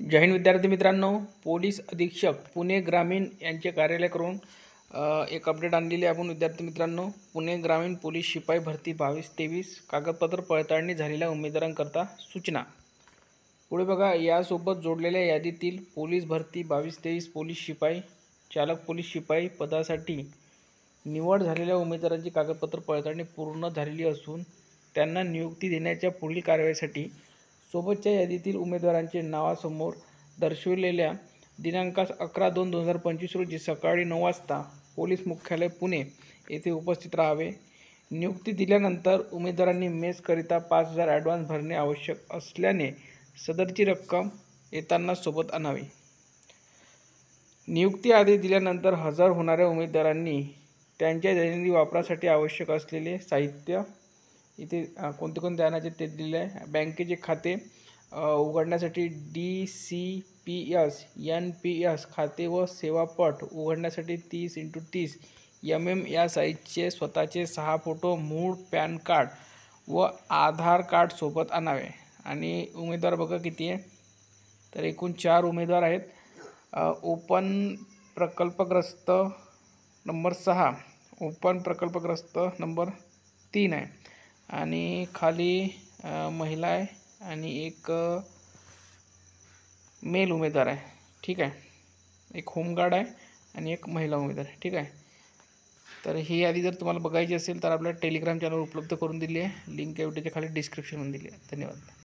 जय हिंद विद्यार्थी मित्रांनो, पोलीस अधीक्षक पुणे ग्रामीण यांचे कार्यालय करून एक अपडेट आणलेली आपण विद्यार्थी मित्रांनो. पुणे ग्रामीण पोलीस शिपाई भरती 22-23 कागदपत्र पडताळणी झालेल्या उमेदवारांकरता सूचना. पुढे बघा, यासोबत जोडलेल्या यादीतील पोलीस भरती 22-23 पोलीस शिपाई, चालक पोलीस शिपाई पदासाठी निवड झालेल्या उमेदवारांची कागदपत्र पडताळणी पूर्ण झालेली असून त्यांना नियुक्ती देण्याच्या पुढील कारवाईसाठी सोबतच्या यादीतील उमेदवारांचे नावासमोर दर्शविलेल्या दिनांकास 11/2/2025 रोजी सकाळी 9 वाजता पोलीस मुख्यालय पुणे येथे उपस्थित राहावे. नियुक्ती दिल्यानंतर उमेदवारांनी मेसकरिता 5,000 ॲडव्हान्स भरणे आवश्यक असल्याने सदरची रक्कम येताना सोबत आणावी. नियुक्ती आदेश दिल्यानंतर हजर होणाऱ्या उमेदवारांनी त्यांच्या दैनंदिन वापरासाठी आवश्यक असलेले साहित्य इथे कोणते आणायचे ते दिलेले आहे. बँकेचे खाते उघडण्यासाठी DCPS NPS खाते व सेवापट उघडण्यासाठी 30x30 mm या साईजचे स्वतःचे 6 फोटो, मूळ पॅन कार्ड व आधार कार्ड सोबत आणावे. आणि उमेदवार बघा किती आहे, तर एकूण 4 उमेदवार आहेत. ओपन प्रकल्पग्रस्त नंबर 6, ओपन प्रकल्पग्रस्त नंबर 3 आहे आणि खाली महिला आहे आणि एक मेल उमेदवार आहे. ठीक आहे, एक होमगार्ड आहे आणि एक महिला उमेदवार आहे. ठीक आहे, तर ही यादी जर तुम्हाला बघायची असेल तर आपल्या टेलिग्राम चॅनल उपलब्ध करून दिली आहे. लिंक या व्हिडिओच्या खाली डिस्क्रिप्शनमध्ये दिली आहे. धन्यवाद.